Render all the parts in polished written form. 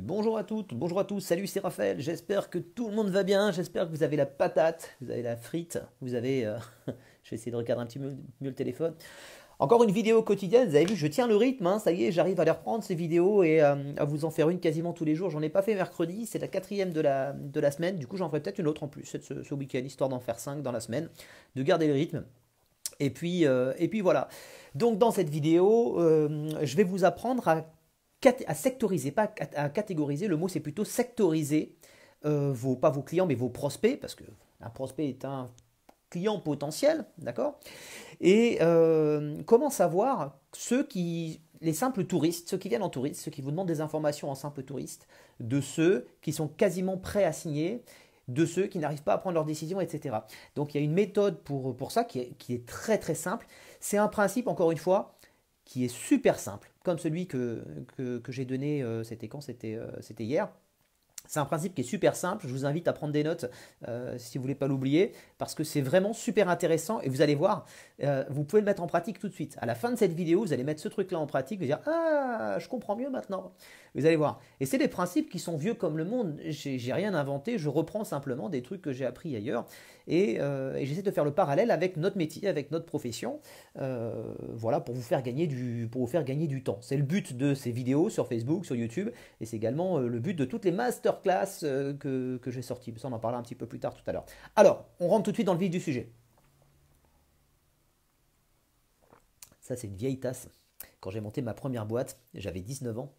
Bonjour à toutes, bonjour à tous, salut c'est Raphaël, j'espère que tout le monde va bien, j'espère que vous avez la patate, vous avez la frite, vous avez... je vais essayer de regarder un petit peu mieux le téléphone. Encore une vidéo quotidienne, vous avez vu, je tiens le rythme, hein, ça y est, j'arrive à les reprendre ces vidéos et à vous en faire une quasiment tous les jours. J'en ai pas fait mercredi, c'est la quatrième de la semaine, du coup j'en ferai peut-être une autre en plus ce week-end, histoire d'en faire 5 dans la semaine, de garder le rythme. Et puis voilà. Donc dans cette vidéo, je vais vous apprendre à sectoriser, pas à catégoriser, le mot c'est plutôt sectoriser pas vos clients mais vos prospects, parce que un prospect est un client potentiel, d'accord? Et comment savoir les simples touristes, ceux qui viennent en touriste, ceux qui vous demandent des informations en simples touristes, de ceux qui sont quasiment prêts à signer, de ceux qui n'arrivent pas à prendre leurs décisions, etc. Donc il y a une méthode pour ça qui est très très simple. C'est un principe, encore une fois, qui est super simple, comme celui que j'ai donné, c'était quand? C'était hier. C'est un principe qui est super simple, je vous invite à prendre des notes si vous ne voulez pas l'oublier, parce que c'est vraiment super intéressant et vous allez voir, vous pouvez le mettre en pratique tout de suite. À la fin de cette vidéo, vous allez mettre ce truc-là en pratique, vous allez dire «Ah, je comprends mieux maintenant». Vous allez voir. Et c'est des principes qui sont vieux comme le monde, j'ai rien inventé, je reprends simplement des trucs que j'ai appris ailleurs et j'essaie de faire le parallèle avec notre métier, avec notre profession, voilà, pour vous faire gagner du temps. C'est le but de ces vidéos sur Facebook, sur YouTube, et c'est également le but de toutes les masterclass que j'ai sorties. Ça, on en parlera un petit peu plus tard tout à l'heure. Alors, on rentre tout de suite dans le vif du sujet. Ça, c'est une vieille tasse. Quand j'ai monté ma première boîte, j'avais 19 ans.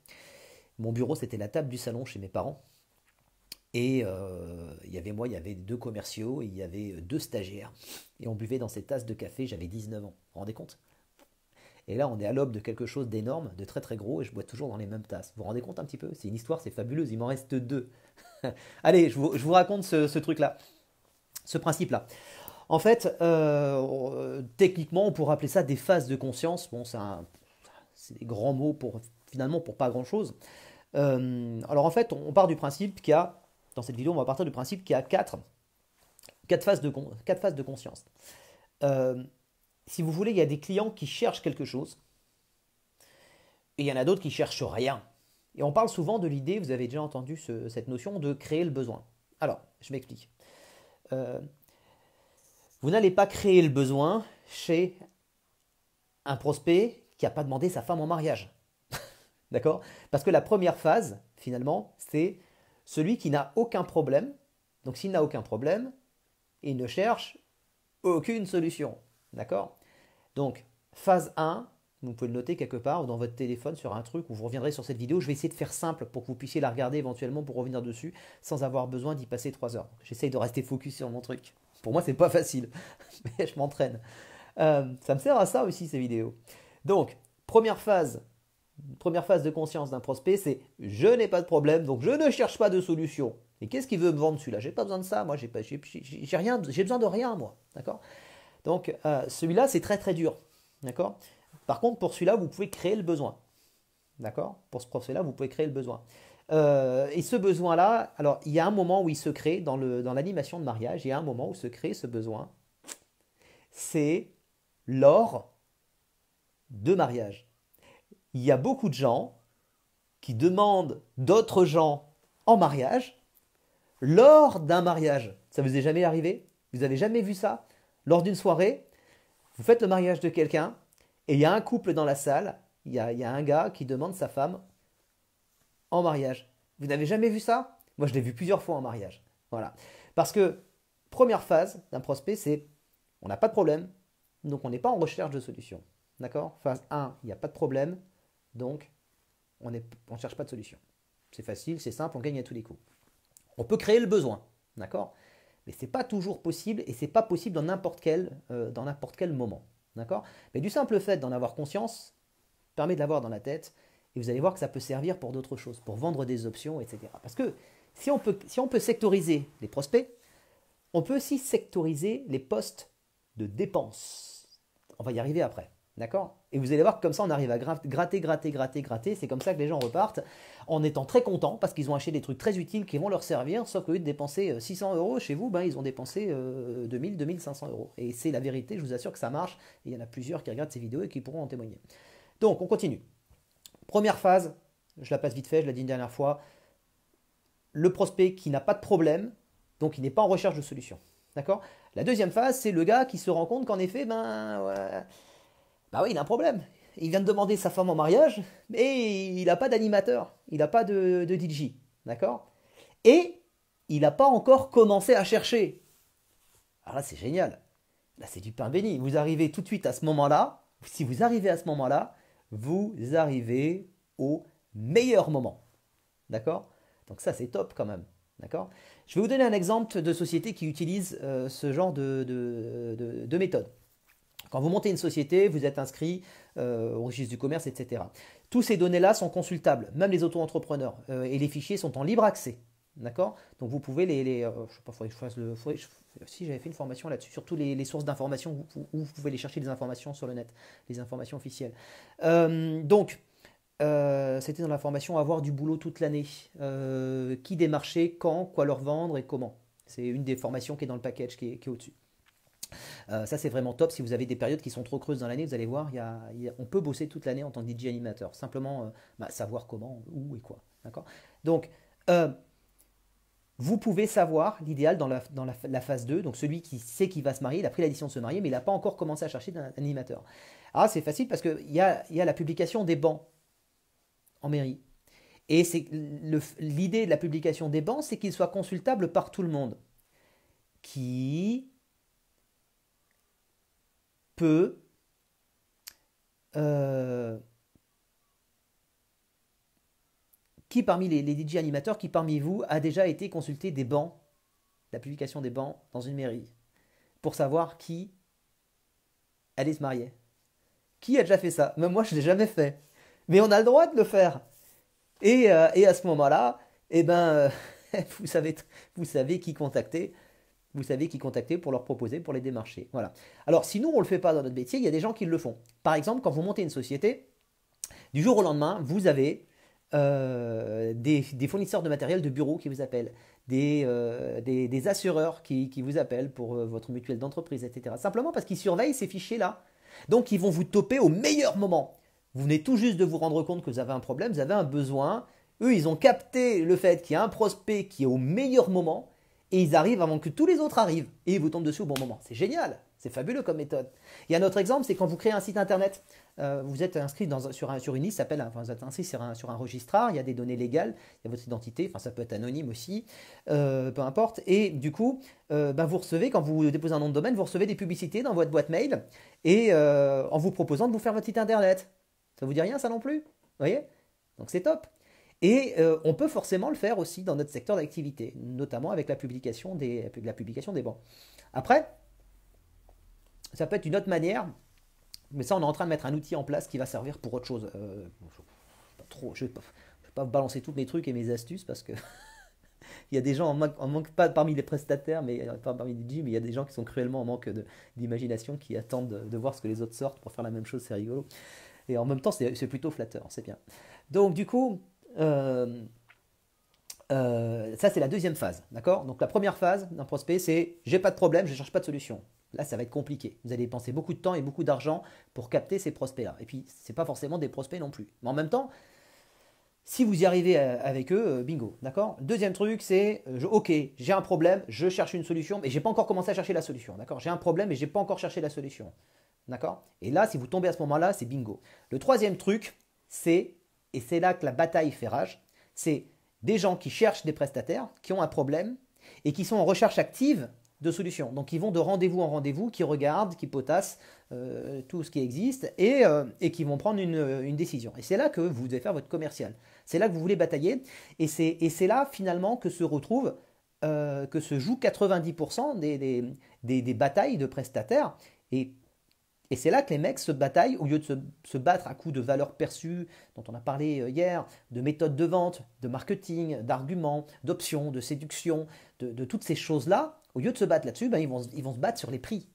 Mon bureau, c'était la table du salon chez mes parents. Et il y avait moi, il y avait deux commerciaux, et il y avait deux stagiaires. Et on buvait dans ces tasses de café, j'avais 19 ans. Vous vous rendez compte? Et là, on est à l'aube de quelque chose d'énorme, de très très gros, et je bois toujours dans les mêmes tasses. Vous vous rendez compte un petit peu? C'est une histoire, c'est fabuleuse, il m'en reste deux. Allez, je vous raconte ce truc-là, ce principe-là. En fait, techniquement, on pourrait appeler ça des phases de conscience. Bon, c'est des grands mots finalement pour pas grand-chose. Alors en fait, on part du principe qu'il y a, dans cette vidéo, on va partir du principe qu'il y a quatre phases de conscience. Euh, Si vous voulez, il y a des clients qui cherchent quelque chose, et il y en a d'autres qui cherchent rien. Et on parle souvent de l'idée, vous avez déjà entendu cette notion de créer le besoin. Alors, je m'explique. Euh, vous n'allez pas créer le besoin chez un prospect qui n'a pas demandé sa femme en mariage. D'accord? Parce que la première phase, finalement, c'est celui qui n'a aucun problème. Donc s'il n'a aucun problème, il ne cherche aucune solution. D'accord? Donc, phase 1, vous pouvez le noter quelque part ou dans votre téléphone sur un truc où vous reviendrez sur cette vidéo. Je vais essayer de faire simple pour que vous puissiez la regarder éventuellement pour revenir dessus sans avoir besoin d'y passer 3 heures. J'essaye de rester focus sur mon truc. Pour moi, c'est pas facile, mais je m'entraîne. Ça me sert à ça aussi ces vidéos. Donc, première phase de conscience d'un prospect, c'est je n'ai pas de problème, donc je ne cherche pas de solution. Et qu'est-ce qu'il veut me vendre celui-là? J'ai pas besoin de ça, moi j'ai rien, j'ai besoin de rien moi, d'accord? Donc celui-là c'est très très dur, d'accord? Par contre pour celui-là vous pouvez créer le besoin, d'accord? Pour ce prospect-là vous pouvez créer le besoin. Et ce besoin-là, alors il y a un moment où il se crée dans l'animation de mariage, il y a un moment où se crée ce besoin, c'est lors de mariage. Il y a beaucoup de gens qui demandent d'autres gens en mariage lors d'un mariage. Ça vous est jamais arrivé? Vous avez jamais vu ça? Lors d'une soirée, vous faites le mariage de quelqu'un et il y a un couple dans la salle, il y a un gars qui demande sa femme en mariage. Vous n'avez jamais vu ça? Moi, je l'ai vu plusieurs fois en mariage. Voilà. Parce que première phase d'un prospect, c'est on n'a pas de problème, donc on n'est pas en recherche de solution. D'accord? Phase 1, il n'y a pas de problème, donc on ne cherche pas de solution. C'est facile, c'est simple, on gagne à tous les coups. On peut créer le besoin, d'accord? Mais ce n'est pas toujours possible et ce n'est pas possible dans n'importe quel moment, d'accord? Mais du simple fait d'en avoir conscience permet de l'avoir dans la tête et vous allez voir que ça peut servir pour d'autres choses, pour vendre des options, etc. Parce que si on peut sectoriser les prospects, on peut aussi sectoriser les postes de dépenses. On va y arriver après. D'accord? Et vous allez voir que comme ça, on arrive à gratter, gratter, gratter, gratter. C'est comme ça que les gens repartent en étant très contents parce qu'ils ont acheté des trucs très utiles qui vont leur servir. Sauf qu'au lieu de dépenser 600 euros chez vous, ben, ils ont dépensé 2000, 2500 euros. Et c'est la vérité, je vous assure que ça marche. Et il y en a plusieurs qui regardent ces vidéos et qui pourront en témoigner. Donc, on continue. Première phase, je la passe vite fait, je l'ai dit une dernière fois. le prospect qui n'a pas de problème, donc il n'est pas en recherche de solution. D'accord? La deuxième phase, c'est le gars qui se rend compte qu'en effet, bah oui, il a un problème. Il vient de demander sa femme en mariage, mais il n'a pas d'animateur, il n'a pas de DJ. D'accord? Et il n'a pas encore commencé à chercher. Alors là, c'est génial. Là, c'est du pain béni. Vous arrivez tout de suite à ce moment-là. Si vous arrivez à ce moment-là, vous arrivez au meilleur moment. D'accord? Donc ça, c'est top quand même. D'accord? Je vais vous donner un exemple de société qui utilise ce genre de méthode. Quand vous montez une société, vous êtes inscrit au registre du commerce, etc. Tous ces données-là sont consultables, même les auto-entrepreneurs. Et les fichiers sont en libre accès. D'accord? Donc vous pouvez je sais pas, faudrait que je fasse si j'avais fait une formation là-dessus, surtout les sources d'informations, où vous pouvez aller chercher des informations sur le net, les informations officielles. C'était dans la formation Avoir du boulot toute l'année. Qui démarcher, quand, quoi leur vendre et comment. C'est une des formations qui est dans le package qui est au-dessus. Ça c'est vraiment top. Si vous avez des périodes qui sont trop creuses dans l'année, vous allez voir, on peut bosser toute l'année en tant que DJ animateur. Simplement savoir comment, où et quoi. D'accord? Donc, vous pouvez savoir l'idéal dans la phase 2, donc celui qui sait qu'il va se marier, il a pris la décision de se marier, mais il n'a pas encore commencé à chercher un animateur. Ah, c'est facile parce qu'il y a la publication des bancs en mairie. Et l'idée de la publication des bancs, c'est qu'il soit consultable par tout le monde. Qui peut qui parmi les DJ animateurs, qui parmi vous a déjà été consulté des bancs, la publication des bancs dans une mairie, pour savoir qui allait se marier? Qui a déjà fait ça? Même moi, je ne l'ai jamais fait. Mais on a le droit de le faire. Et à ce moment-là, eh ben, vous savez qui contacter. Vous savez qui contacter pour leur proposer, pour les démarcher. Voilà. Alors, si nous, on ne le fait pas dans notre métier, il y a des gens qui le font. Par exemple, quand vous montez une société, du jour au lendemain, vous avez des fournisseurs de matériel de bureau qui vous appellent, des assureurs qui vous appellent pour votre mutuelle d'entreprise, etc. Simplement parce qu'ils surveillent ces fichiers-là. Donc, ils vont vous toper au meilleur moment. Vous venez tout juste de vous rendre compte que vous avez un problème, vous avez un besoin. Eux, ils ont capté le fait qu'il y a un prospect qui est au meilleur moment et ils arrivent avant que tous les autres arrivent et ils vous tombent dessus au bon moment. C'est génial, c'est fabuleux comme méthode. Il y a un autre exemple, c'est quand vous créez un site internet. Vous êtes inscrit sur une liste, vous êtes inscrit sur un registrar, il y a des données légales, il y a votre identité, enfin ça peut être anonyme aussi, peu importe. Et du coup, vous recevez, quand vous déposez un nom de domaine, vous recevez des publicités dans votre boîte mail et en vous proposant de vous faire votre site internet. Ça vous dit rien ça non plus? Vous voyez? Donc c'est top. Et on peut forcément le faire aussi dans notre secteur d'activité, notamment avec la publication des bancs. Après, ça peut être une autre manière, mais ça on est en train de mettre un outil en place qui va servir pour autre chose. Je ne vais pas vous balancer tous mes trucs et mes astuces parce que il y a des gens en manque pas parmi les prestataires, mais pas parmi les DJ, mais il y a des gens qui sont cruellement en manque d'imagination, qui attendent de voir ce que les autres sortent pour faire la même chose, c'est rigolo. Et en même temps, c'est plutôt flatteur, c'est bien. Donc du coup, ça c'est la deuxième phase, d'accord? Donc la première phase d'un prospect, c'est j'ai pas de problème, je cherche pas de solution. Là, ça va être compliqué. Vous allez dépenser beaucoup de temps et beaucoup d'argent pour capter ces prospects-là. Et puis, c'est pas forcément des prospects non plus. Mais en même temps, si vous y arrivez avec eux, bingo, d'accord? Deuxième truc, c'est ok, j'ai un problème, je cherche une solution, mais j'ai pas encore commencé à chercher la solution, d'accord? J'ai un problème et j'ai pas encore cherché la solution. D'accord? Et là, si vous tombez à ce moment-là, c'est bingo. Le troisième truc, et c'est là que la bataille fait rage, c'est des gens qui cherchent des prestataires, qui ont un problème et qui sont en recherche active de solutions. Donc ils vont de rendez-vous en rendez-vous, qui regardent, qui potassent tout ce qui existe et qui vont prendre une décision. Et c'est là que vous devez faire votre commercial. C'est là que vous voulez batailler. Et c'est là finalement que se joue 90% des batailles de prestataires. Et c'est là que les mecs se bataillent, au lieu de se battre à coups de valeurs perçues, dont on a parlé hier, de méthodes de vente, de marketing, d'arguments, d'options, de séduction, de toutes ces choses-là. Au lieu de se battre là-dessus, ils vont se battre sur les prix.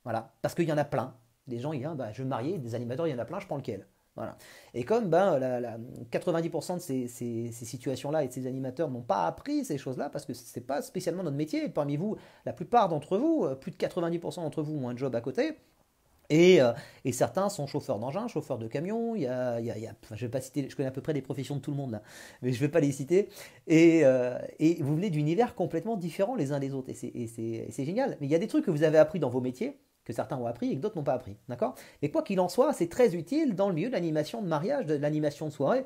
Voilà. Parce qu'il y en a plein. Des gens, je veux me marier, des animateurs, il y en a plein, je prends lequel. Voilà. Et comme 90% de ces situations-là et de ces animateurs n'ont pas appris ces choses-là, parce que ce n'est pas spécialement notre métier, parmi vous, la plupart d'entre vous, plus de 90% d'entre vous ont un job à côté, Et certains sont chauffeurs d'engin, chauffeurs de camion. Enfin, je vais pas citer, je connais à peu près les professions de tout le monde là, mais je ne vais pas les citer. Et vous venez d'univers complètement différents les uns des autres. Et c'est génial. Mais il y a des trucs que vous avez appris dans vos métiers, que certains ont appris et que d'autres n'ont pas appris. D'accord? Et quoi qu'il en soit, c'est très utile dans le milieu de l'animation de mariage, de l'animation de soirée.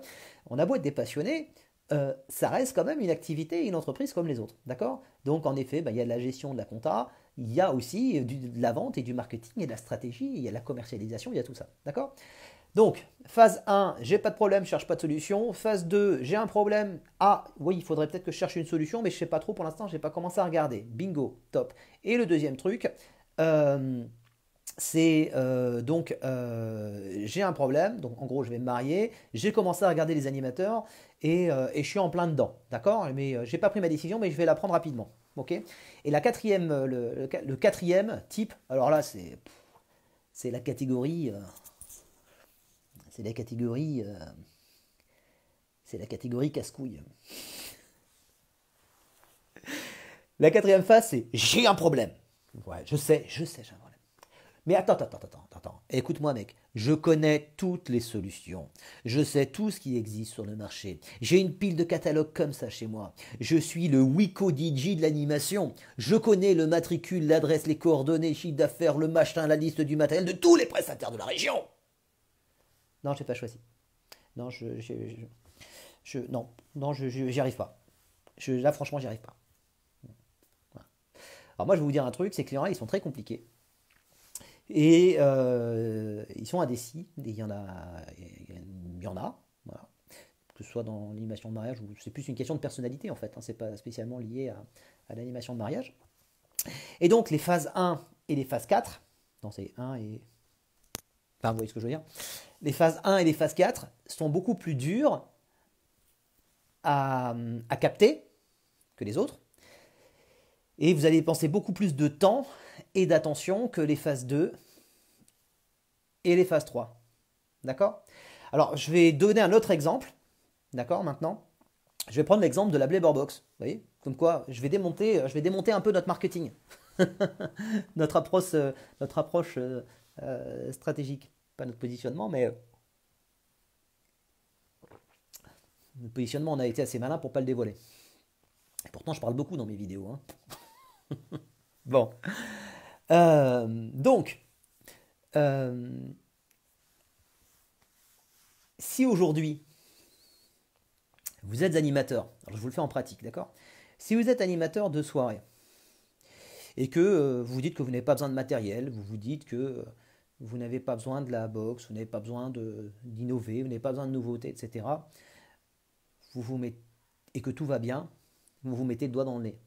On a beau être des passionnés, ça reste quand même une activité et une entreprise comme les autres. D'accord? Donc en effet, il y a de la gestion de la compta, il y a aussi de la vente et du marketing et de la stratégie, il y a de la commercialisation, il y a tout ça. D'accord? Donc, phase 1, j'ai pas de problème, je cherche pas de solution. Phase 2, j'ai un problème. Ah, oui, il faudrait peut-être que je cherche une solution, mais je sais pas trop pour l'instant, j'ai pas commencé à regarder. Bingo, top. Et le deuxième truc, c'est j'ai un problème, donc en gros je vais me marier, j'ai commencé à regarder les animateurs et je suis en plein dedans, d'accord? Mais j'ai pas pris ma décision, mais je vais la prendre rapidement, ok? Et la quatrième, le quatrième type, alors là c'est la catégorie, c'est la catégorie, c'est la catégorie casse-couille. La quatrième phase, c'est j'ai un problème. Ouais, je sais, j'ai un problème. Mais attends. Écoute-moi, mec. Je connais toutes les solutions. Je sais tout ce qui existe sur le marché. J'ai une pile de catalogues comme ça chez moi. Je suis le Wiko DJ de l'animation. Je connais le matricule, l'adresse, les coordonnées, le chiffre d'affaires, le machin, la liste du matériel de tous les prestataires de la région. Non, je n'ai pas choisi. Non, j'y arrive pas. Là, franchement, j'y arrive pas. Voilà. Alors moi, je vais vous dire un truc, ces clients-là, ils sont très compliqués. Et ils sont indécis, il y en a, voilà. Que ce soit dans l'animation de mariage, ou c'est plus une question de personnalité en fait, hein, c'est pas spécialement lié à l'animation de mariage. Et donc les phases 1 et les phases 4, non c'est 1 et... Enfin vous voyez ce que je veux dire. Les phases 1 et les phases 4 sont beaucoup plus dures à capter que les autres. Et vous allez dépenser beaucoup plus de temps et d'attention que les phases 2 et les phases 3. D'accord? Alors, je vais donner un autre exemple. D'accord, maintenant? Je vais prendre l'exemple de la Blabberbox. Vous voyez? Comme quoi, je vais démonter un peu notre marketing. notre approche stratégique. Pas notre positionnement, mais notre positionnement, on a été assez malin pour ne pas le dévoiler. Et pourtant, je parle beaucoup dans mes vidéos. Hein. Bon. Donc, si aujourd'hui, vous êtes animateur, alors je vous le fais en pratique, d'accord? Si vous êtes animateur de soirée, et que vous vous dites que vous n'avez pas besoin de matériel, vous vous dites que vous n'avez pas besoin de la box, vous n'avez pas besoin d'innover, vous n'avez pas besoin de nouveautés, etc., et que tout va bien, vous vous mettez le doigt dans le nez.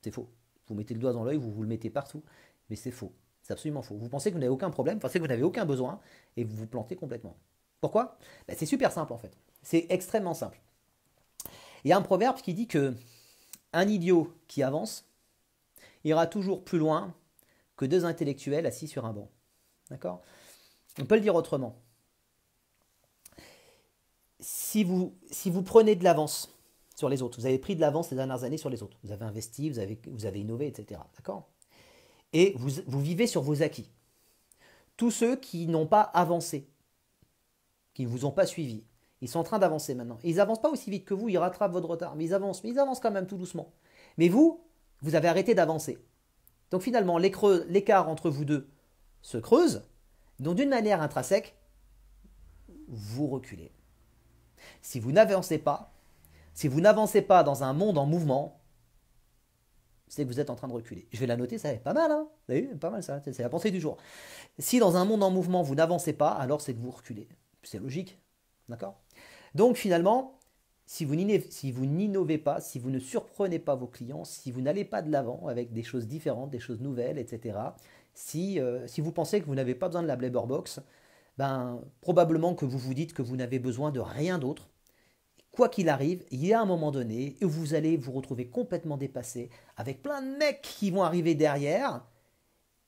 C'est faux. Vous mettez le doigt dans l'œil, vous le mettez partout, mais c'est faux. C'est absolument faux. Vous pensez que vous n'avez aucun problème, vous pensez que vous n'avez aucun besoin, et vous vous plantez complètement. Pourquoi? C'est super simple en fait. C'est extrêmement simple. Il y a un proverbe qui dit que un idiot qui avance ira toujours plus loin que deux intellectuels assis sur un banc. D'accord? On peut le dire autrement. Si vous prenez de l'avance sur les autres, vous avez pris de l'avance les dernières années sur les autres, vous avez investi, vous avez innové, etc. D'accord? Et vous vivez sur vos acquis. Tous ceux qui n'ont pas avancé, qui ne vous ont pas suivi, ils sont en train d'avancer maintenant. Ils n'avancent pas aussi vite que vous, ils rattrapent votre retard, mais ils avancent quand même tout doucement. Mais vous avez arrêté d'avancer. Donc finalement, l'écart entre vous deux se creuse, donc d'une manière intrinsèque, vous reculez. Si vous n'avancez pas dans un monde en mouvement, c'est que vous êtes en train de reculer. Je vais la noter, ça est pas mal, hein? Vous avez vu, pas mal ça, c'est la pensée du jour. Si dans un monde en mouvement, vous n'avancez pas, alors c'est que vous reculez. C'est logique, d'accord? Donc finalement, si vous n'innovez pas, si vous ne surprenez pas vos clients, si vous n'allez pas de l'avant avec des choses différentes, des choses nouvelles, etc., si vous pensez que vous n'avez pas besoin de la Blabberbox, probablement que vous vous dites que vous n'avez besoin de rien d'autre. Quoi qu'il arrive, il y a un moment donné où vous allez vous retrouver complètement dépassé, avec plein de mecs qui vont arriver derrière,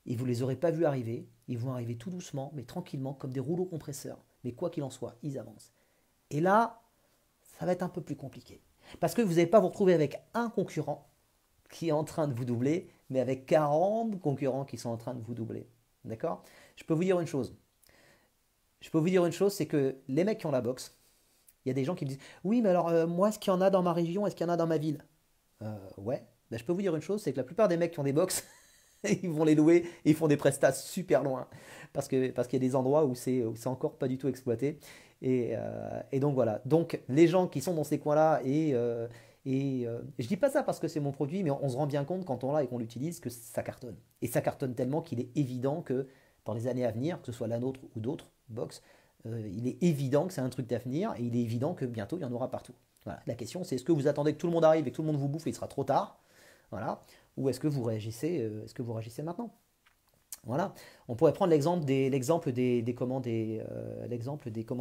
et vous ne les aurez pas vus arriver, ils vont arriver tout doucement, mais tranquillement, comme des rouleaux compresseurs. Mais quoi qu'il en soit, ils avancent. Et là, ça va être un peu plus compliqué. Parce que vous n'allez pas vous retrouver avec un concurrent qui est en train de vous doubler, mais avec 40 concurrents qui sont en train de vous doubler. d'accord? Je peux vous dire une chose. Je peux vous dire une chose, c'est que les mecs qui ont la boxe, il y a des gens qui me disent, oui, mais alors moi, est-ce qu'il y en a dans ma région, est-ce qu'il y en a dans ma ville? Ouais. Ben, je peux vous dire une chose, c'est que la plupart des mecs qui ont des box, ils vont les louer et ils font des prestats super loin. Parce qu'il y a des endroits où c'est encore pas du tout exploité. Et donc voilà. Donc les gens qui sont dans ces coins-là, je dis pas ça parce que c'est mon produit, mais on se rend bien compte quand on l'a et qu'on l'utilise que ça cartonne. Et ça cartonne tellement qu'il est évident que dans les années à venir, que ce soit la nôtre ou d'autres box, il est évident que c'est un truc d'avenir et il est évident que bientôt il y en aura partout. Voilà. La question c'est est-ce que vous attendez que tout le monde arrive et que tout le monde vous bouffe et il sera trop tard, voilà, ou est-ce que vous réagissez maintenant? Voilà. On pourrait prendre l'exemple des, comment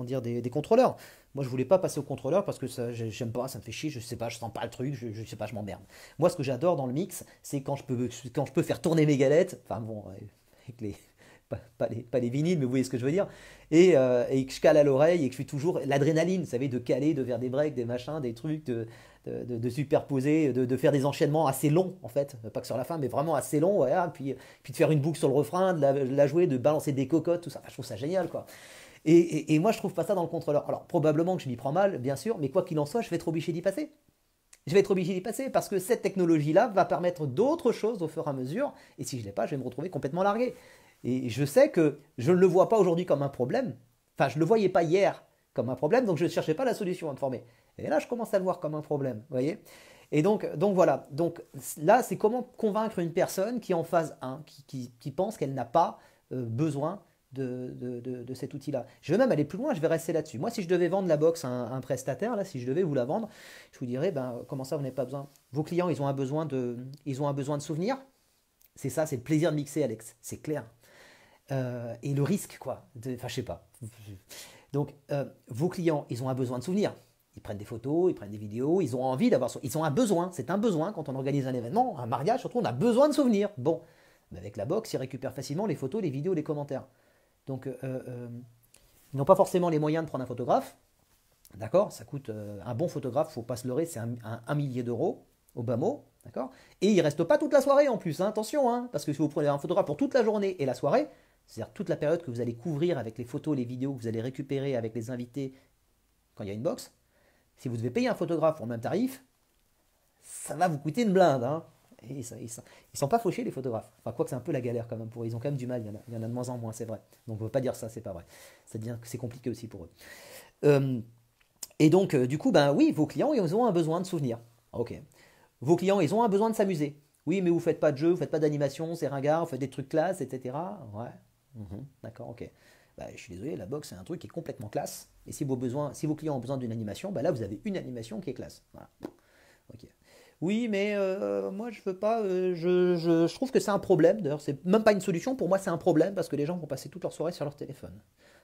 dire, des contrôleurs. Moi, je voulais pas passer au contrôleur parce que ça, j'aime pas, ça me fait chier, je sais pas, je sens pas le truc, je sais pas, je m'emmerde. Moi, ce que j'adore dans le mix, c'est quand je peux faire tourner mes galettes, enfin bon, avec les, pas les vinyles, mais vous voyez ce que je veux dire, et que je cale à l'oreille et que je suis toujours l'adrénaline, vous savez, de caler, de faire des breaks, des machins, des trucs, de superposer, de faire des enchaînements assez longs en fait, pas que sur la fin, mais vraiment assez longs, voilà, puis de faire une boucle sur le refrain, de la jouer, de balancer des cocottes, tout ça. Enfin, je trouve ça génial quoi. Et moi je trouve pas ça dans le contrôleur. Alors probablement que je m'y prends mal, bien sûr, mais quoi qu'il en soit, je vais être obligé d'y passer. Je vais être obligé d'y passer parce que cette technologie-là va permettre d'autres choses au fur et à mesure, et si je ne l'ai pas, je vais me retrouver complètement largué. Et je sais que je ne le vois pas aujourd'hui comme un problème, enfin je ne le voyais pas hier comme un problème, donc je ne cherchais pas la solution à me former. Et là, je commence à le voir comme un problème, vous voyez. Et donc voilà, donc là, c'est comment convaincre une personne qui est en phase 1, qui pense qu'elle n'a pas besoin de cet outil-là. Je vais même aller plus loin, je vais rester là-dessus. Moi, si je devais vendre la box à un prestataire, là, si je devais vous la vendre, je vous dirais, ben, comment ça, vous n'avez pas besoin? Vos clients, ils ont un besoin de souvenirs. C'est ça, c'est le plaisir de mixer, Alex, c'est clair. Et le risque, quoi. Enfin, je sais pas. Donc, vos clients, ils ont un besoin de souvenirs. Ils prennent des photos, ils prennent des vidéos, ils ont envie d'avoir... Ils ont un besoin, c'est un besoin. Quand on organise un événement, un mariage, surtout, on a besoin de souvenirs. Bon, mais avec la box, ils récupèrent facilement les photos, les vidéos, les commentaires. Donc, ils n'ont pas forcément les moyens de prendre un photographe. D'accord? Ça coûte un bon photographe, il ne faut pas se leurrer, c'est un millier d'euros, au bas mot. D'accord? Et il ne reste pas toute la soirée en plus, hein, attention, hein, parce que si vous prenez un photographe pour toute la journée et la soirée, c'est-à-dire toute la période que vous allez couvrir avec les photos, les vidéos que vous allez récupérer avec les invités quand il y a une box, si vous devez payer un photographe pour le même tarif, ça va vous coûter une blinde. Hein. Et ils sont pas fauchés les photographes. Enfin, quoi que c'est un peu la galère quand même pour eux. Ils ont quand même du mal, il y en a de moins en moins, c'est vrai. Donc on ne peut pas dire ça, c'est pas vrai. C'est-à-dire que c'est compliqué aussi pour eux. Et donc, du coup, ben oui, vos clients, ils ont un besoin de souvenirs. Ok. Vos clients, ils ont un besoin de s'amuser. Oui, mais vous faites pas de jeu, vous faites pas d'animation, c'est ringard, vous faites des trucs classe, etc. Ouais. D'accord, ok. Bah, je suis désolé, la box c'est un truc qui est complètement classe. Et si vos clients ont besoin d'une animation, bah là vous avez une animation qui est classe. Voilà. Ok. Oui, mais moi je veux pas. Je trouve que c'est un problème. D'ailleurs, c'est même pas une solution. Pour moi, c'est un problème parce que les gens vont passer toute leur soirée sur leur téléphone.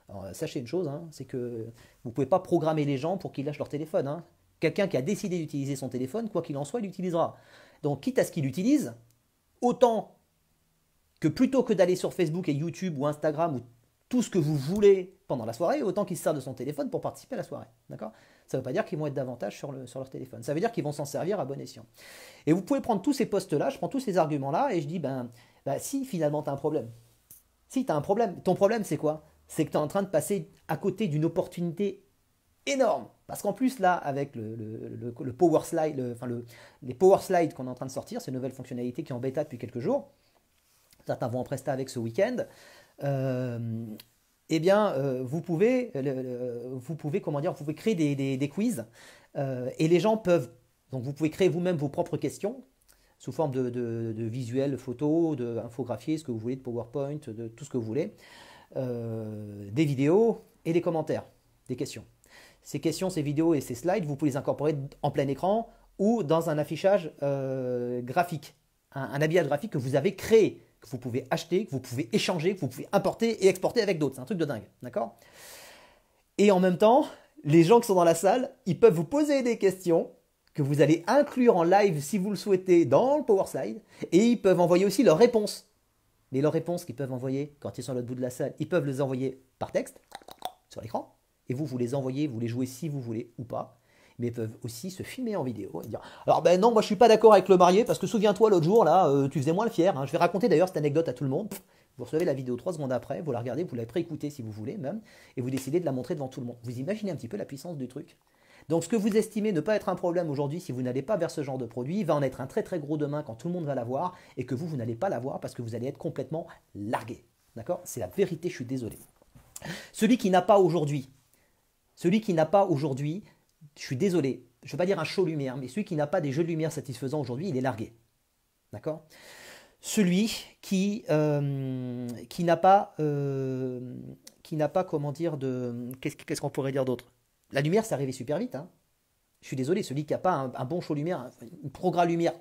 Alors, sachez une chose, hein, c'est que vous pouvez pas programmer les gens pour qu'ils lâchent leur téléphone. Hein. Quelqu'un qui a décidé d'utiliser son téléphone, quoi qu'il en soit, il l'utilisera. Donc, quitte à ce qu'il l'utilise, autant que plutôt que d'aller sur Facebook et YouTube ou Instagram ou tout ce que vous voulez pendant la soirée, autant qu'ils se servent de son téléphone pour participer à la soirée. D'accord? Ça ne veut pas dire qu'ils vont être davantage sur leur téléphone. Ça veut dire qu'ils vont s'en servir à bon escient. Et vous pouvez prendre tous ces postes-là, je prends tous ces arguments-là et je dis, si finalement tu as un problème. Si tu as un problème, ton problème c'est quoi? C'est que tu es en train de passer à côté d'une opportunité énorme. Parce qu'en plus, là, avec le Power Slide, les Power Slides qu'on est en train de sortir, ces nouvelles fonctionnalités qui sont en bêta depuis quelques jours, certains vont en presta avec ce week-end, vous pouvez créer des quiz et les gens peuvent, donc vous pouvez créer vous-même vos propres questions sous forme de visuels, photos, d'infographies, ce que vous voulez, de PowerPoint, de tout ce que vous voulez, des vidéos et des commentaires, des questions. Ces questions, ces vidéos et ces slides, vous pouvez les incorporer en plein écran ou dans un affichage graphique, un habillage graphique que vous avez créé, que vous pouvez acheter, que vous pouvez échanger, que vous pouvez importer et exporter avec d'autres. C'est un truc de dingue, d'accord? Et en même temps, les gens qui sont dans la salle, ils peuvent vous poser des questions que vous allez inclure en live si vous le souhaitez dans le PowerSlide et ils peuvent envoyer aussi leurs réponses. Mais leurs réponses qu'ils peuvent envoyer quand ils sont à l'autre bout de la salle, ils peuvent les envoyer par texte sur l'écran et vous les envoyez, vous les jouez si vous voulez ou pas. Mais ils peuvent aussi se filmer en vidéo et dire alors non, moi je suis pas d'accord avec le marié parce que souviens-toi l'autre jour là, tu faisais moins le fier. Hein. Je vais raconter d'ailleurs cette anecdote à tout le monde. Vous recevez la vidéo 3 secondes après, vous la regardez, vous la préécoutez si vous voulez même, et vous décidez de la montrer devant tout le monde. Vous imaginez un petit peu la puissance du truc? Donc ce que vous estimez ne pas être un problème aujourd'hui si vous n'allez pas vers ce genre de produit, va en être un très très gros demain quand tout le monde va l'avoir et que vous n'allez pas l'avoir parce que vous allez être complètement largué. D'accord? C'est la vérité, je suis désolé. Celui qui n'a pas aujourd'hui, je suis désolé, je ne veux pas dire un show lumière, mais celui qui n'a pas des jeux de lumière satisfaisants aujourd'hui, il est largué. D'accord? Celui qui n'a pas, comment dire, qu'est-ce qu'on pourrait dire d'autre? La lumière, c'est arrivé super vite. Hein. Je suis désolé, celui qui n'a pas un bon show lumière, un programme lumière,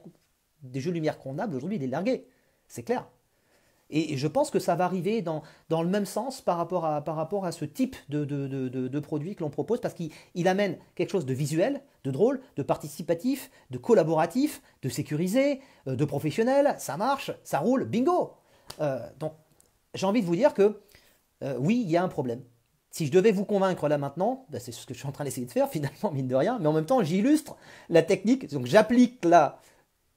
des jeux lumière convenables, aujourd'hui, il est largué. C'est clair. Et je pense que ça va arriver dans le même sens par rapport à ce type de produit que l'on propose, parce qu'il amène quelque chose de visuel, de drôle, de participatif, de collaboratif, de sécurisé, de professionnel. Ça marche, ça roule, bingo. Donc, j'ai envie de vous dire que oui, il y a un problème. Si je devais vous convaincre là maintenant, ben c'est ce que je suis en train d'essayer de faire finalement, mine de rien, mais en même temps, j'illustre la technique, donc j'applique là,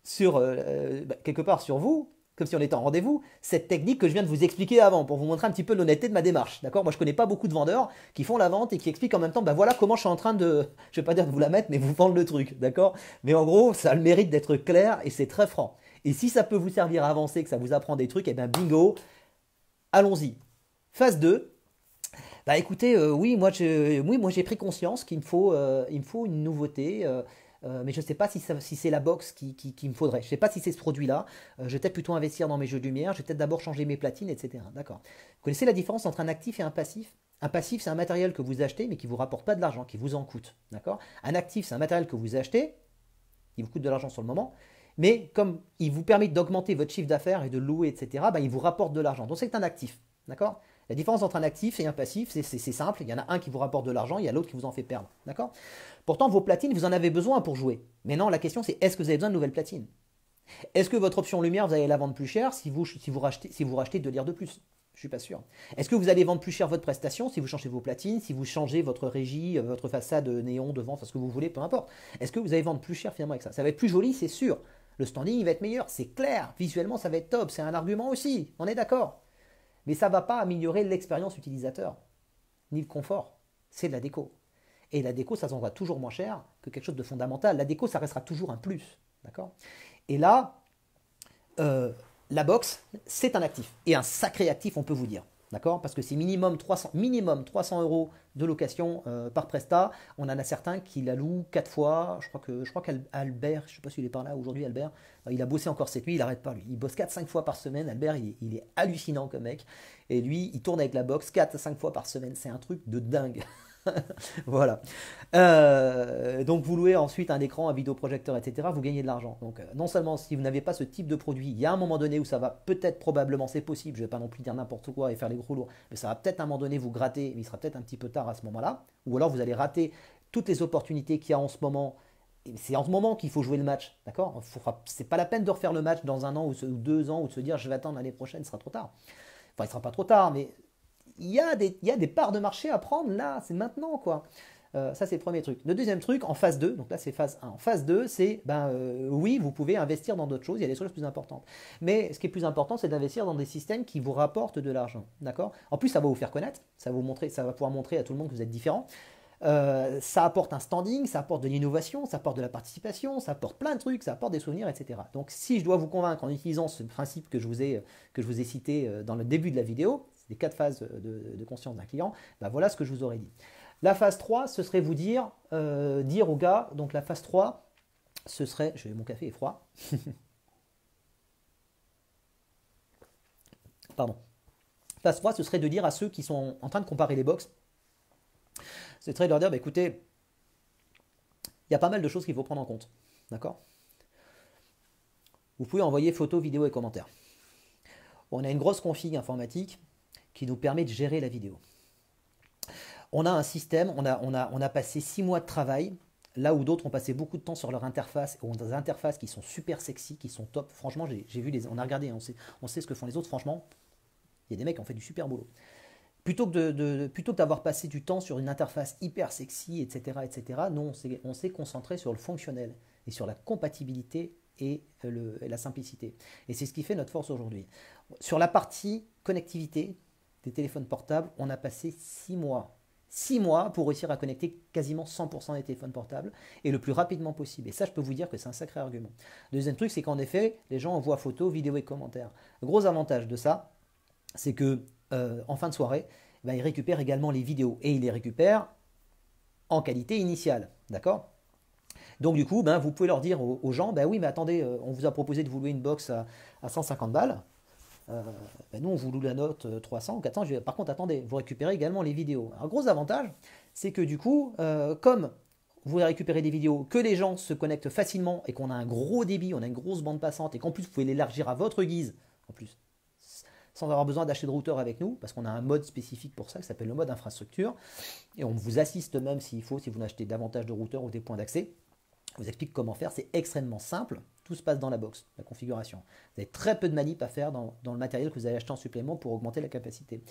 quelque part sur vous, comme si on était en rendez-vous, cette technique que je viens de vous expliquer avant, pour vous montrer un petit peu l'honnêteté de ma démarche. D'accord? Moi, je ne connais pas beaucoup de vendeurs qui font la vente et qui expliquent en même temps, ben voilà comment je suis en train de, je ne vais pas dire de vous la mettre, mais vous vendre le truc. D'accord? Mais en gros, ça a le mérite d'être clair et c'est très franc. Et si ça peut vous servir à avancer, que ça vous apprend des trucs, et bien bingo, allons-y. Phase 2. Bah écoutez, oui, moi j'ai pris conscience qu'il me faut une nouveauté, mais je ne sais pas si c'est la box qu'il me faudrait. Je ne sais pas si c'est ce produit-là. Je vais peut-être plutôt investir dans mes jeux de lumière. Je vais peut-être d'abord changer mes platines, etc. D'accord. Vous connaissez la différence entre un actif et un passif? Un passif, c'est un matériel que vous achetez, mais qui ne vous rapporte pas de l'argent, qui vous en coûte. D'accord. Un actif, c'est un matériel que vous achetez, qui vous coûte de l'argent sur le moment, mais comme il vous permet d'augmenter votre chiffre d'affaires et de louer, etc., bah, il vous rapporte de l'argent. Donc c'est un actif. D'accord. La différence entre un actif et un passif, c'est simple. Il y en a un qui vous rapporte de l'argent, il y a l'autre qui vous en fait perdre. D'accord? Pourtant, vos platines, vous en avez besoin pour jouer. Mais non, la question, c'est est-ce que vous avez besoin de nouvelles platines? Est-ce que votre option lumière, vous allez la vendre plus cher si vous rachetez 2 lyres de plus? Je ne suis pas sûr. Est-ce que vous allez vendre plus cher votre prestation si vous changez vos platines, si vous changez votre régie, votre façade néon devant, ce que vous voulez, peu importe. Est-ce que vous allez vendre plus cher finalement avec ça? Ça va être plus joli, c'est sûr. Le standing, il va être meilleur, c'est clair. Visuellement, ça va être top. C'est un argument aussi. On est d'accord. Mais ça ne va pas améliorer l'expérience utilisateur, ni le confort. C'est de la déco. Et la déco, ça se vendra toujours moins cher que quelque chose de fondamental. La déco, ça restera toujours un plus. D'accord? Et là, la box, c'est un actif. Et un sacré actif, on peut vous dire. D'accord? Parce que c'est minimum 300 € de location par Presta. On en a certains qui la louent 4 fois. Je crois qu'Albert, je ne sais pas s'il est par là aujourd'hui, Albert, il a bossé encore cette nuit, il n'arrête pas lui. Il bosse 4-5 fois par semaine. Albert, il est hallucinant comme mec. Et lui, il tourne avec la box 4-5 fois par semaine. C'est un truc de dingue. Voilà. Donc vous louez ensuite un écran, un vidéoprojecteur, etc. Vous gagnez de l'argent. Donc non seulement si vous n'avez pas ce type de produit, il y a un moment donné où ça va peut-être, probablement, c'est possible, je ne vais pas non plus dire n'importe quoi et faire les gros lourds, mais ça va peut-être à un moment donné vous gratter, mais il sera peut-être un petit peu tard à ce moment-là. Ou alors vous allez rater toutes les opportunités qu'il y a en ce moment. Et c'est en ce moment qu'il faut jouer le match, d'accord? C'est pas la peine de refaire le match dans 1 an ou 2 ans ou de se dire je vais attendre l'année prochaine, ce sera trop tard. Enfin, il ne sera pas trop tard, mais il y a des parts de marché à prendre là, c'est maintenant quoi. Ça c'est le premier truc. Le deuxième truc, en phase 2, donc là c'est phase 1. En phase 2, c'est, oui, vous pouvez investir dans d'autres choses, il y a des choses plus importantes. Mais ce qui est plus important, c'est d'investir dans des systèmes qui vous rapportent de l'argent. D'accord? En plus, ça va vous faire connaître, ça va pouvoir montrer à tout le monde que vous êtes différent. Ça apporte un standing, ça apporte de l'innovation, ça apporte de la participation, ça apporte plein de trucs, ça apporte des souvenirs, etc. Donc si je dois vous convaincre en utilisant ce principe que je vous ai cité dans le début de la vidéo, les 4 phases de conscience d'un client, voilà ce que je vous aurais dit. La phase 3, ce serait vous dire au gars, donc la phase 3, ce serait, mon café est froid, pardon, phase 3, ce serait de dire à ceux qui sont en train de comparer les box, ce serait de leur dire, écoutez, il y a pas mal de choses qu'il faut prendre en compte, d'accord? Vous pouvez envoyer photos, vidéos et commentaires. On a une grosse config informatique qui nous permet de gérer la vidéo. On a un système, on a passé 6 mois de travail, là où d'autres ont passé beaucoup de temps sur leur interface, ont des interfaces qui sont super sexy, qui sont top. Franchement, j'ai vu on a regardé, on sait ce que font les autres. Franchement, il y a des mecs qui ont fait du super boulot. Plutôt que d'avoir passé du temps sur une interface hyper sexy, etc., nous, on s'est concentré sur le fonctionnel et sur la compatibilité et la simplicité. Et c'est ce qui fait notre force aujourd'hui. Sur la partie connectivité des téléphones portables, on a passé 6 mois. 6 mois pour réussir à connecter quasiment 100% des téléphones portables et le plus rapidement possible. Et ça, je peux vous dire que c'est un sacré argument. Deuxième truc, c'est qu'en effet, les gens envoient photos, vidéos et commentaires. Le gros avantage de ça, c'est que en fin de soirée, ben, ils récupèrent également les vidéos et ils les récupèrent en qualité initiale. D'accord? Donc du coup, ben, vous pouvez leur dire aux gens, ben oui, mais attendez, on vous a proposé de vous louer une box à 150 balles. Ben nous, on vous loue la note 300 ou 400. Par contre, attendez, vous récupérez également les vidéos. Un gros avantage, c'est que du coup, comme vous récupérez des vidéos, que les gens se connectent facilement et qu'on a un gros débit, on a une grosse bande passante et qu'en plus, vous pouvez l'élargir à votre guise, en plus, sans avoir besoin d'acheter de routeur avec nous, parce qu'on a un mode spécifique pour ça qui s'appelle le mode infrastructure. Et on vous assiste même s'il faut, si vous achetez davantage de routeurs ou des points d'accès. On vous explique comment faire, c'est extrêmement simple. Tout se passe dans la box, la configuration. Vous avez très peu de manip à faire dans le matériel que vous allez acheter en supplément pour augmenter la capacité.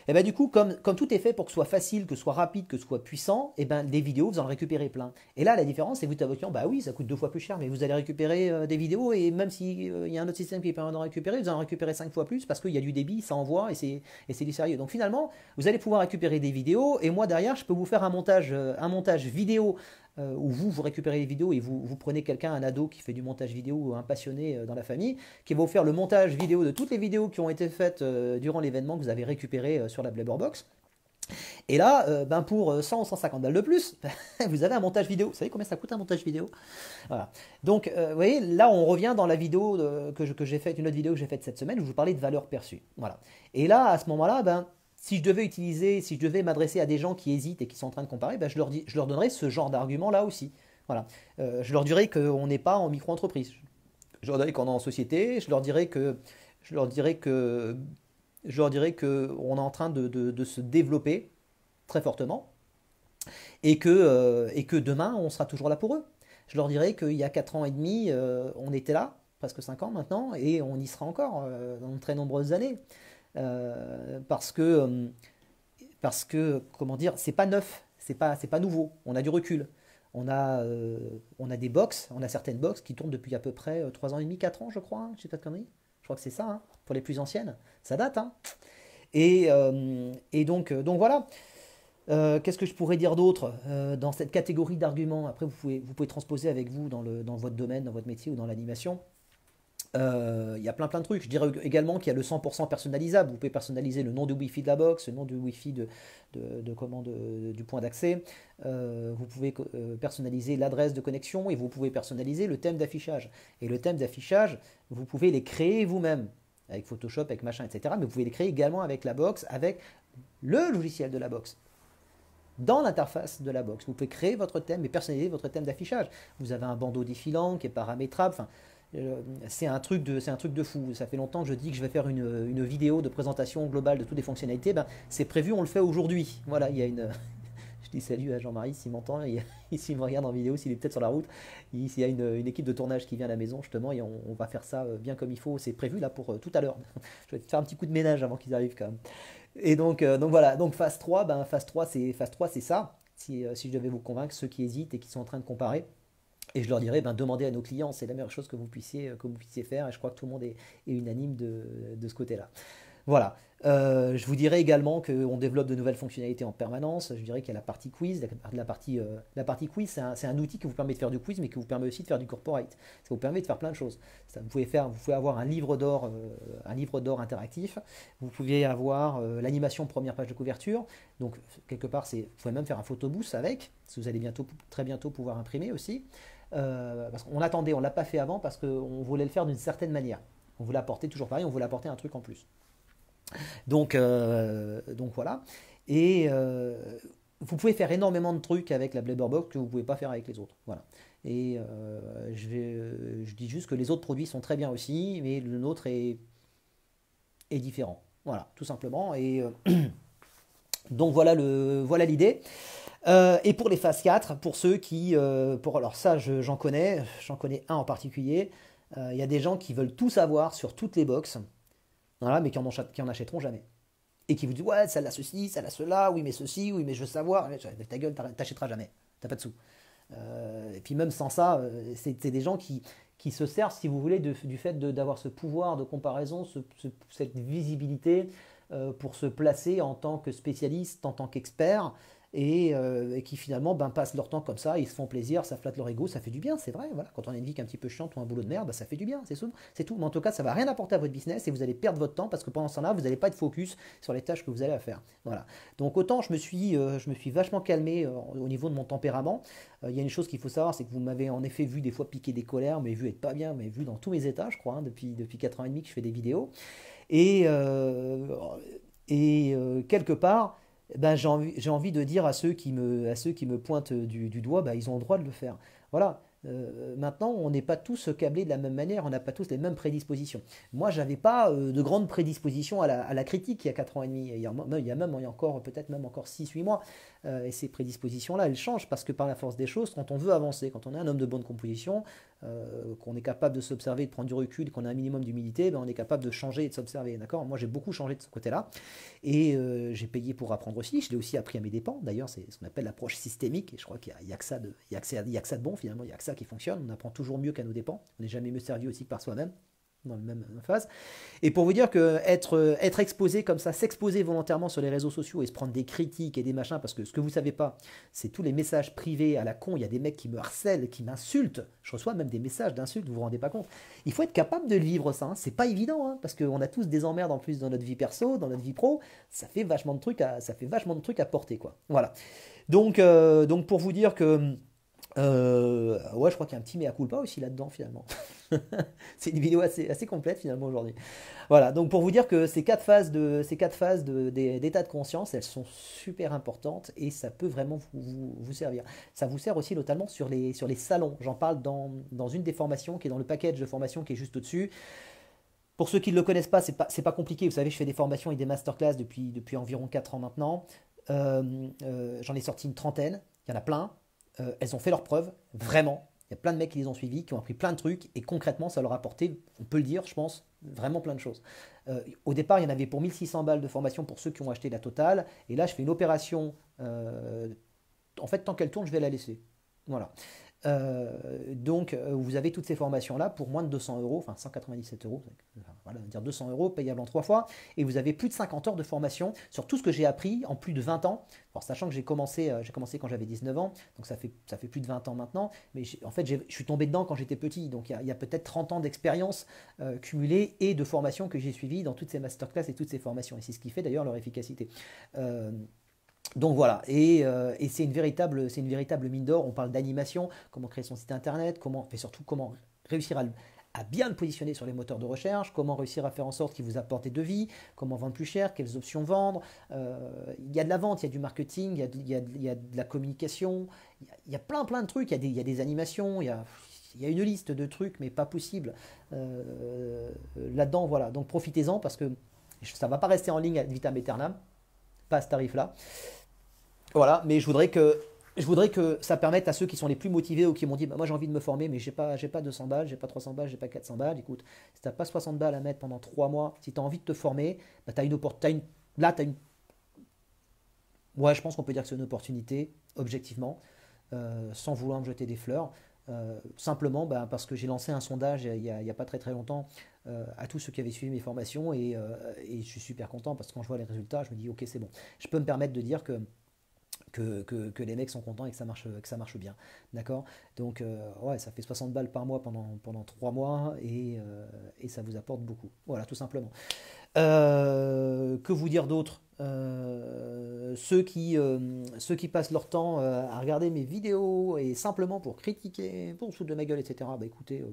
Et bien du coup, comme tout est fait pour que ce soit facile, que ce soit rapide, que ce soit puissant, et ben des vidéos, vous en récupérez plein. Et là, la différence, c'est que vous dites à votre client, bah oui, ça coûte 2 fois plus cher, mais vous allez récupérer des vidéos, et même s'il y a un autre système qui permet d'en récupérer, vous en récupérez 5 fois plus, parce qu'il y a du débit, ça envoie, et c'est du sérieux. Donc finalement, vous allez pouvoir récupérer des vidéos, et moi derrière, je peux vous faire un montage vidéo où vous récupérez les vidéos et vous prenez quelqu'un, un ado qui fait du montage vidéo ou un passionné dans la famille, qui va vous faire le montage vidéo de toutes les vidéos qui ont été faites durant l'événement que vous avez récupéré sur la Blabberbox. Et là, ben pour 100 ou 150 balles de plus, vous avez un montage vidéo. Vous savez combien ça coûte un montage vidéo? Voilà. Donc, vous voyez, là, on revient dans la vidéo que j'ai faite, une autre vidéo que j'ai faite cette semaine, où je vous parlais de valeur perçue. Voilà. Et là, à ce moment-là, ben, si je devais m'adresser à des gens qui hésitent et qui sont en train de comparer, ben je leur donnerais ce genre d'argument là aussi. Voilà. Je leur dirais qu'on n'est pas en micro-entreprise. Je leur dirais qu'on est en société. Je leur dirais que on est en train de se développer très fortement et que demain on sera toujours là pour eux. Je leur dirais qu'il y a 4 ans et demi, on était là, presque 5 ans maintenant, et on y sera encore dans de très nombreuses années. Parce que, comment dire, c'est pas neuf, c'est pas nouveau, on a du recul. On a des box, on a certaines box qui tournent depuis à peu près 3 ans et demi, 4 ans, je crois, hein, je sais pas de conneries. Je crois que c'est ça, hein, pour les plus anciennes. Ça date, hein. Et donc voilà. Qu'est-ce que je pourrais dire d'autre dans cette catégorie d'arguments? Après, vous pouvez transposer avec vous dans votre domaine, dans votre métier ou dans l'animation. Il y a plein de trucs. Je dirais également qu'il y a le 100% personnalisable. Vous pouvez personnaliser le nom du Wi-Fi de la box, le nom du Wi-Fi du point d'accès. Vous pouvez personnaliser l'adresse de connexion et vous pouvez personnaliser le thème d'affichage. Et le thème d'affichage, vous pouvez les créer vous-même avec Photoshop, avec machin, etc. Mais vous pouvez les créer également avec la box, avec le logiciel de la box. Dans l'interface de la box, vous pouvez créer votre thème et personnaliser votre thème d'affichage. Vous avez un bandeau défilant qui est paramétrable. Enfin, c'est un truc de fou. Ça fait longtemps que je dis que je vais faire une vidéo de présentation globale de toutes les fonctionnalités. Ben, c'est prévu, on le fait aujourd'hui. Voilà, il y a une. Je dis salut à Jean-Marie s'il m'entend, s'il me regarde en vidéo, s'il est peut-être sur la route. Il y a une équipe de tournage qui vient à la maison justement et on va faire ça bien comme il faut. C'est prévu là pour tout à l'heure. Je vais faire un petit coup de ménage avant qu'ils arrivent quand même. Et donc voilà, donc phase 3, phase 3 c'est ça. Si je devais vous convaincre, ceux qui hésitent et qui sont en train de comparer. Et je leur dirais, demandez à nos clients, c'est la meilleure chose que vous puissiez faire. Et je crois que tout le monde est unanime de ce côté-là. Voilà. Je vous dirais également qu'on développe de nouvelles fonctionnalités en permanence. Je dirais qu'il y a la partie quiz. La partie quiz, c'est un outil qui vous permet de faire du quiz, mais qui vous permet aussi de faire du corporate. Ça vous permet de faire plein de choses. Vous pouvez avoir un livre d'or interactif. Vous pouvez avoir l'animation première page de couverture. Donc, quelque part, vous pouvez même faire un photobooth avec, parce que vous allez très bientôt pouvoir imprimer aussi. Parce qu'on attendait, on ne l'a pas fait avant parce qu'on voulait le faire d'une certaine manière. On voulait apporter toujours pareil, on voulait apporter un truc en plus. Donc voilà. Et vous pouvez faire énormément de trucs avec la Blabberbox que vous ne pouvez pas faire avec les autres. Voilà. Et je dis juste que les autres produits sont très bien aussi, mais le nôtre est différent. Voilà, tout simplement. Et donc voilà l'idée. Et pour les phases 4, pour ceux qui... alors ça, j'en connais un en particulier. Il y a des gens qui veulent tout savoir sur toutes les box. Voilà, mais qui en achèteront jamais. Et qui vous disent, ouais, celle-là ceci, celle-là cela, oui, mais ceci, oui, mais je veux savoir. Ta gueule, t'achèteras jamais. T'as pas de sous. Et puis même sans ça, c'est des gens qui qui se servent, si vous voulez, du fait d'avoir ce pouvoir de comparaison, cette visibilité pour se placer en tant que spécialiste, en tant qu'expert, et qui finalement passent leur temps comme ça, ils se font plaisir, ça flatte leur ego, ça fait du bien, c'est vrai. Voilà. Quand on a une vie qui est un petit peu chiante ou un boulot de merde, ça fait du bien, c'est tout. Mais en tout cas, ça ne va rien apporter à votre business et vous allez perdre votre temps parce que pendant ce temps-là, vous n'allez pas être focus sur les tâches que vous allez à faire. Voilà. Donc autant je me suis vachement calmé au niveau de mon tempérament. Il y a une chose qu'il faut savoir, c'est que vous m'avez en effet vu des fois piquer des colères, mais vu être pas bien, mais vu dans tous mes états, je crois, hein, depuis 4 ans et demi que je fais des vidéos. Et, euh, quelque part, j'ai envie de dire à ceux qui me pointent du doigt, ils ont le droit de le faire. Voilà. Maintenant, on n'est pas tous câblés de la même manière, on n'a pas tous les mêmes prédispositions. Moi, j'avais pas de grande prédisposition à la critique il y a 4 ans et demi. Il y a encore peut-être même encore 6 8 mois. Et ces prédispositions-là, elles changent parce que par la force des choses, quand on veut avancer, quand on est un homme de bonne composition, qu'on est capable de s'observer, de prendre du recul, qu'on a un minimum d'humilité, on est capable de changer et de s'observer. D'accord? Moi, j'ai beaucoup changé de ce côté-là. Et j'ai payé pour apprendre aussi. Je l'ai aussi appris à mes dépens. D'ailleurs, c'est ce qu'on appelle l'approche systémique. Et je crois qu'il n'y a, que ça de bon, finalement. Il n'y a que ça qui fonctionne. On apprend toujours mieux qu'à nos dépens. On n'est jamais mieux servi aussi que par soi-même, dans la même phase. Et pour vous dire que être exposé comme ça, s'exposer volontairement sur les réseaux sociaux et se prendre des critiques et des machins, parce que ce que vous savez pas, c'est tous les messages privés à la con. Il y a des mecs qui me harcèlent, qui m'insultent. Je reçois même des messages d'insultes, vous vous rendez pas compte. Il faut être capable de le vivre ça. Hein. C'est pas évident, hein, parce qu'on a tous des emmerdes en plus dans notre vie perso, dans notre vie pro. Ça fait vachement de trucs à porter, quoi. Voilà. Donc pour vous dire que ouais, je crois qu'il y a un petit mea culpa aussi là-dedans finalement. C'est une vidéo assez complète finalement aujourd'hui. Voilà, donc pour vous dire que d'état de conscience, elles sont super importantes et ça peut vraiment vous servir. Ça vous sert aussi notamment sur les salons. J'en parle dans une des formations qui est dans le package de formation qui est juste au-dessus. Pour ceux qui ne le connaissent pas, c'est pas compliqué. Vous savez, je fais des formations et des masterclass depuis environ 4 ans maintenant. J'en ai sorti une trentaine, il y en a plein. Elles ont fait leurs preuves, vraiment. Il y a plein de mecs qui les ont suivis, qui ont appris plein de trucs, et concrètement, ça leur a apporté, on peut le dire, je pense, vraiment plein de choses. Au départ, il y en avait pour 1600 balles de formation pour ceux qui ont acheté la totale, et là, je fais une opération. En fait, tant qu'elle tourne, je vais la laisser. Voilà. Donc, vous avez toutes ces formations-là pour moins de 200 euros, enfin 197 euros, voilà, dire 200 euros payable en 3 fois, et vous avez plus de 50 heures de formation sur tout ce que j'ai appris en plus de 20 ans. Alors, sachant que j'ai commencé quand j'avais 19 ans, donc ça fait plus de 20 ans maintenant, mais en fait, je suis tombé dedans quand j'étais petit, donc il y a peut-être 30 ans d'expérience cumulée et de formation que j'ai suivie dans toutes ces masterclass et toutes ces formations, et c'est ce qui fait d'ailleurs leur efficacité. Donc voilà, et c'est une véritable mine d'or. On parle d'animation, comment créer son site internet, et surtout comment réussir à bien le positionner sur les moteurs de recherche, comment réussir à faire en sorte qu'il vous apporte des devis, comment vendre plus cher, quelles options vendre. Il y a de la vente, il y a du marketing, il y a de la communication, il y a plein de trucs, il y a des animations, il y a une liste de trucs, mais pas possible là-dedans. Voilà, donc profitez-en parce que ça ne va pas rester en ligne ad vitam aeternam, pas à ce tarif-là. Voilà, mais je voudrais que ça permette à ceux qui sont les plus motivés ou qui m'ont dit moi j'ai envie de me former, mais j'ai pas 200 balles, j'ai pas 300 balles, j'ai pas 400 balles. Écoute, si t'as pas 60 balles à mettre pendant 3 mois, si tu as envie de te former, tu as une opportunité. Là, tu as une. Ouais, je pense qu'on peut dire que c'est une opportunité, objectivement, sans vouloir me jeter des fleurs. Simplement parce que j'ai lancé un sondage il y a pas très très longtemps à tous ceux qui avaient suivi mes formations et je suis super content parce que quand je vois les résultats, je me dis ok, c'est bon. Je peux me permettre de dire que les mecs sont contents et que ça marche bien. D'accord? Donc, ouais, ça fait 60 balles par mois pendant 3 mois et ça vous apporte beaucoup. Voilà, tout simplement. Que vous dire d'autre? Ceux qui passent leur temps à regarder mes vidéos et simplement pour critiquer, pour se foutre de ma gueule, etc. Bah écoutez,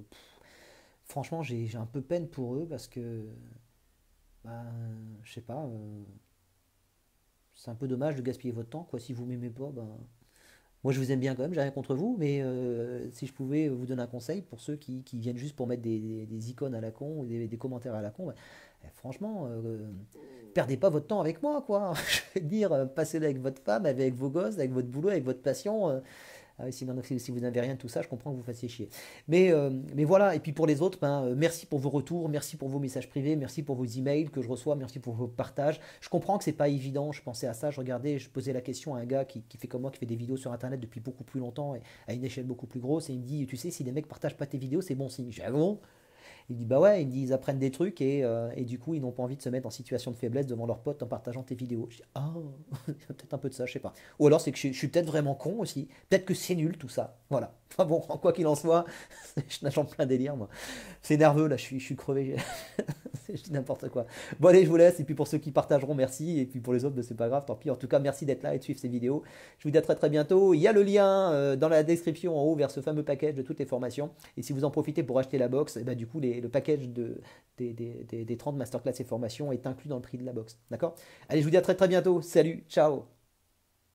franchement, j'ai un peu peine pour eux parce que, bah, je sais pas. C'est un peu dommage de gaspiller votre temps, quoi. Si vous m'aimez pas, ben, moi je vous aime bien quand même, j'ai rien contre vous, mais si je pouvais vous donner un conseil pour ceux qui viennent juste pour mettre des icônes à la con ou des commentaires à la con, ben, franchement, perdez pas votre temps avec moi, quoi. Je veux dire, passez-le avec votre femme, avec vos gosses, avec votre boulot, avec votre passion. Ah oui, si vous n'avez rien de tout ça, je comprends que vous fassiez chier. Mais voilà, et puis pour les autres, merci pour vos retours, merci pour vos messages privés, merci pour vos emails que je reçois, merci pour vos partages. Je comprends que c'est pas évident, je pensais à ça, je regardais, je posais la question à un gars qui fait comme moi, qui fait des vidéos sur internet depuis beaucoup plus longtemps et à une échelle beaucoup plus grosse, et il me dit, tu sais, si les mecs partagent pas tes vidéos, c'est bon signe. J'ai dit, ah bon? Il dit bah ouais, il me dit ils apprennent des trucs et du coup ils n'ont pas envie de se mettre en situation de faiblesse devant leurs potes en partageant tes vidéos. Je dis ah, il y a peut-être un peu de ça, je sais pas. Ou alors c'est que je suis peut-être vraiment con aussi, peut-être que c'est nul tout ça. Voilà. Enfin bon, quoi qu'il en soit, je nage en plein délire moi. C'est nerveux là, je suis crevé. Je dis n'importe quoi. Bon allez, je vous laisse et puis pour ceux qui partageront, merci et puis pour les autres, c'est pas grave, tant pis. En tout cas, merci d'être là et de suivre ces vidéos. Je vous dis à très très bientôt. Il y a le lien dans la description en haut vers ce fameux package de toutes les formations. Et si vous en profitez pour acheter la box, et ben, du coup le package des 30 masterclass et formations est inclus dans le prix de la box. D'accord? Allez, je vous dis à très très bientôt. Salut, ciao.